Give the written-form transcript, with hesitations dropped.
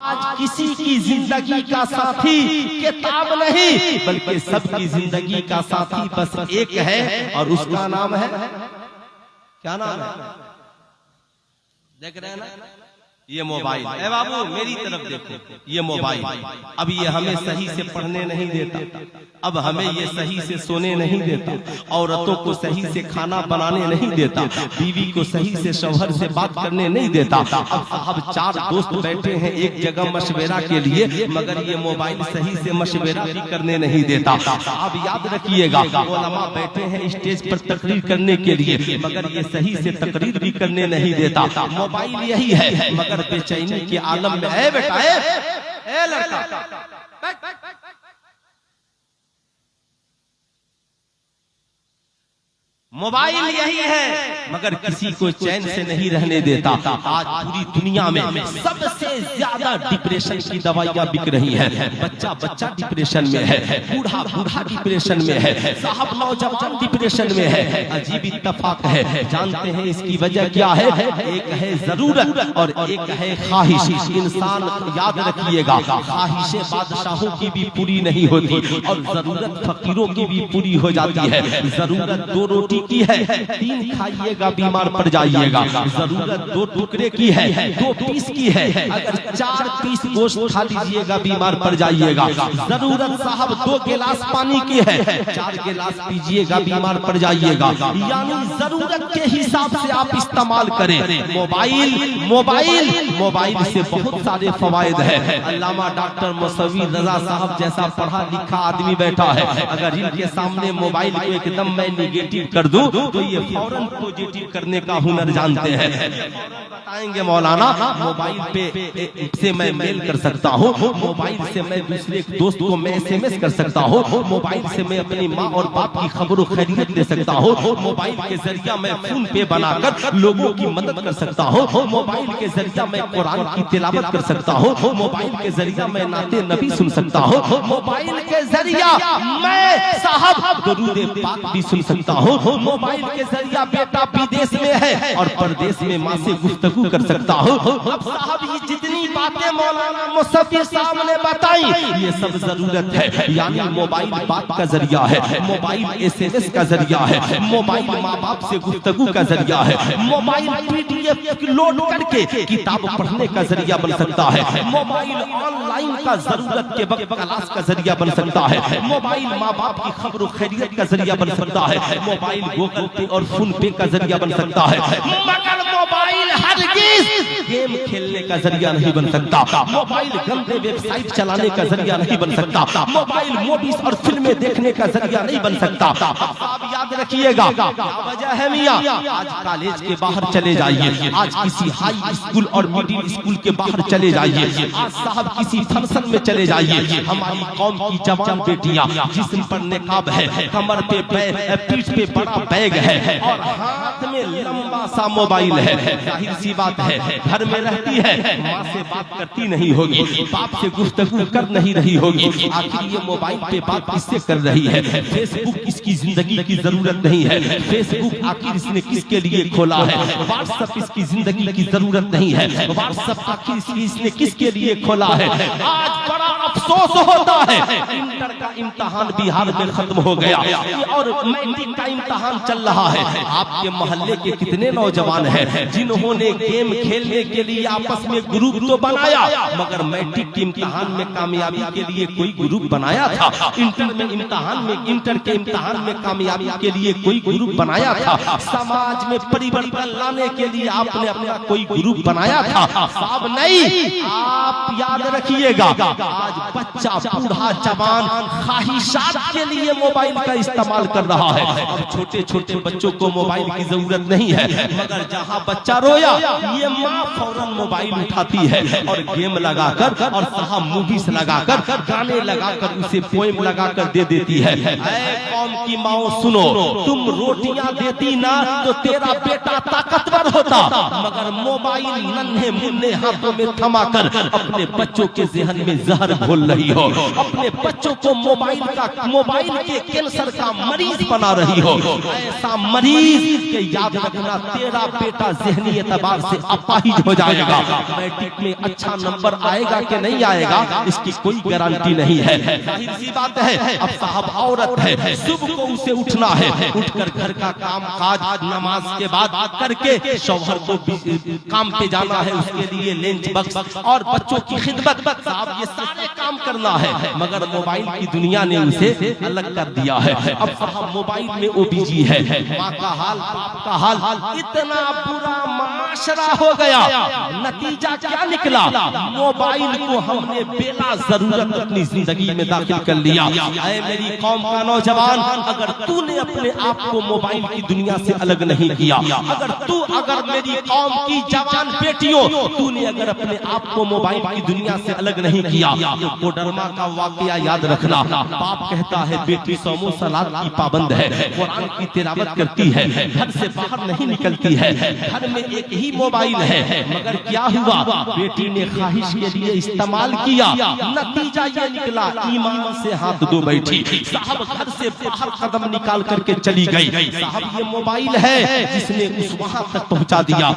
आज किसी की जिंदगी का साथी किताब नहीं, बल्कि सबकी जिंदगी का साथी बस एक है और उसका नाम है, क्या नाम है? देख रहे हैं ना, ये मोबाइल। ए बाबू मेरी तरफ देखो, ये मोबाइल अब ये हमें सही से पढ़ने नहीं देता, अब हमें ये सही से सोने नहीं देता, औरतों को सही से खाना बनाने नहीं देता, बीवी को सही से शौहर से बात करने नहीं देता। अब साहब चार दोस्त बैठे हैं एक जगह मशवरा के लिए, मगर ये मोबाइल सही से मशवरा भी करने नहीं देता। साहब याद रखिएगा, उलमा बैठे हैं स्टेज पर तकरीर करने के लिए, मगर ये सही से तकरीर भी करने नहीं देता। मोबाइल यही है, मगर बेचैनी के आलम में है बेटा, ए लड़का, मोबाइल यही है, मगर किसी को चैन से नहीं रहने देता। आज पूरी दुनिया में सबसे ज्यादा डिप्रेशन की दवाइयां बिक रही हैं। बच्चा बच्चा डिप्रेशन में है, बूढ़ा बूढ़ा डिप्रेशन में है, साहब नौजवान डिप्रेशन में है। अजीब इत्तेफाक है, जानते हैं इसकी वजह क्या है? एक है जरूरत और एक है ख्वाहिश। इंसान याद रखिएगा, ख्वाहिशें बादशाहों की भी पूरी नहीं होती और जरूरत फकीरों की भी पूरी हो जाती है। जरूरत 2 रोटी की है, 3 खाइएगा बीमार पड़ जाइएगा। जरूरत 2 टुकड़े की है, 2 पीस की है, अगर 4 पीस गोश्त खा लीजिएगा बीमार पड़ जाइएगा। जरूरत साहब 2 गिलास पानी की है, 4 गिलास पीजिएगा बीमार पड़ जाइएगा। यानी जरूरत के हिसाब से आप इस्तेमाल करें। मोबाइल मोबाइल मोबाइल से बहुत सारे फवायद है। अल्लामा डॉक्टर मौसवी रजा साहब जैसा पढ़ा लिखा आदमी बैठा है, अगर इनके सामने मोबाइल को एकदम मैं निगेटिव कर दूं तो ये फौरन पॉजिटिव करने का हुनर जानते हैं। बताएंगे मौलाना, मोबाइल पे से मैं मेल कर सकता हूँ, मोबाइल से मैं दूसरे दोस्त को मैं SMS कर सकता हूँ, मोबाइल से मैं अपनी माँ और बाप की खबर खैरियत ले सकता हूँ, मोबाइल के जरिया मैं फोन पे बनाकर लोगों की मदद कर सकता हूँ, मोबाइल के जरिया मैं कुरान की तिलावत कर सकता हूँ, मोबाइल के जरिया मैं नाते नबी सुन सकता हूँ, मोबाइल के जरिया मैं साहब दुरूद पाक भी सुन सकता हूँ, मोबाइल के जरिया बेटा विदेश में है और परदेश में माँ से गुफ्तगू कर सकता हूँ। अब साहब ये जितनी बातें मौलाना मुसव्विर साहब ने बताई, ये सब जरूरत है। यानी मोबाइल बात का जरिया है, मोबाइल SMS का जरिया है, मोबाइल माँ बाप से गुफ्तगू का जरिया है, मोबाइल PDF लोड करके किताब पढ़ने का जरिया बन सकता है, मोबाइल ऑनलाइन का जरूरत के वक्त क्लास का जरिया बन सकता है, मोबाइल माँ बाप की खबर खैरियत का जरिया बन सकता है, मोबाइल गूगल पे और फोन पे का जरिया बन सकता है, मगर मोबाइल हरगिज़ गेम खेलने का जरिया नहीं बन सकता, मोबाइल गंदे वेबसाइट चलाने का जरिया नहीं बन सकता, मोबाइल मूवीज और फिल्में देखने का जरिया नहीं बन सकता। आप याद रखिएगा, वजह है मियां, आज कॉलेज के बाहर चले जाइए, आज किसी हाई स्कूल और मिडिल स्कूल के बाहर चले जाइए, आज साहब किसी फंक्शन में चले जाइए, हमारी कौम की जवान बेटियां जिस्म पर निकाब है, कमर पे पीठ पे बड़ा बैग है और हाथ में लंबा सा मोबाइल है। जाहिर सी बात है, घर में रहती है, माँ से बात करती नहीं होगी, बाप से गुफ्तगू कर नहीं रही होगी, आखिर ये मोबाइल पे बात किससे कर रही है? फेसबुक इसकी जिंदगी की जरूरत नहीं है, फेसबुक आखिर इसने किसके लिए खोला है? व्हाट्सएप इसकी जिंदगी की जरूरत नहीं है, व्हाट्सएप आखिर इसने किसके लिए खोला है? आज बड़ा अफसोस होता है, इंटर का इम्तिहान बिहार में खत्म हो गया और मैट्रिक का इम्तिहान चल रहा है। आपके मोहल्ले के कितने नौजवान हैं जिन्होंने गेम खेलने के लिए आपस में ग्रुप तो बनाया, मगर मैट्रिक के इम्तिहान में कामयाबी के लिए कोई ग्रुप बनाया था? इंटर में इम्तिहान में इंटर के इम्तिहान में कामयाबी के लिए कोई ग्रुप बनाया था? समाज में परिवर्तन लाने के लिए आपने अपना कोई ग्रुप बनाया था? साहब नहीं, आप याद रखिएगा, आज बच्चा बूढ़ा जवान ख्वाहिशात के लिए मोबाइल का इस्तेमाल कर रहा है। अब छोटे छोटे बच्चों को मोबाइल की जरूरत नहीं है, मगर जहाँ बच्चा रोया ये माँ फौरन मोबाइल उठाती है और गेम लगाकर और साहब मूवीज लगाकर गाने लगाकर उसे पोएम लगाकर दे देती है। ऐ कौम की माओ सुनो, तुम रोटियां देती ना तो तेरा बेटा ताकतवर होता, मगर मोबाइल नन्हे मुन्ने हाथों में थमाकर अपने बच्चों के ज़हन में जहर घोल रही रही हो, अपने बच्चों को मोबाइल के कैंसर का मरीज बना रही हो, ऐसा मरीज के याद रखना तेरा बेटा ज़हनी एतबार से अपाहिज हो जाएगा। मैट्रिक में अच्छा नंबर आएगा कि नहीं आएगा इसकी कोई गारंटी नहीं है। जाहिर सी बात है, अब साहब औरत है, सुबह को उसे उठना है, उठकर घर का काम काज नमाज के बाद करके शौहर को काम पे जाना है, उसके लिए लंच बॉक्स और बच्चों की खिदमत, साहब ये सारे काम करना है, मगर मोबाइल की दुनिया ने उसे अलग कर दिया है। अब साहब मोबाइल में वो बिजी है, माँ का हाल बाप का हाल, इतना बुरा माशरा हो गया। नतीजा क्या निकला? मोबाइल को हमने बेला जरूरत अपनी जिंदगी में दाखिल कर लिया। ऐ मेरी कौम का नौजवान, अगर तूने अपने आप को मोबाइल की दुनिया से अलग नहीं किया, अगर मेरी कौम की जवान बेटियों, तूने अगर अपने आप को मोबाइल की दुनिया से अलग नहीं किया, कोडरमा का वाकया याद रखना। बाप कहता है बेटी सोमो सलात की पाबंद है, कुरान की तिलावत करती है, घर से बाहर नहीं निकलती है, घर में एक ही मोबाइल है, मगर क्या हुआ? बेटी ने ख्वाहिश के लिए इस्तेमाल किया, नतीजा ये निकला ईमान से हाथ धो बैठी। साहब घर से बाहर कदम निकाल करके चली गई। साहब ये मोबाइल है जिसने उस वहां तक पहुंचा दिया।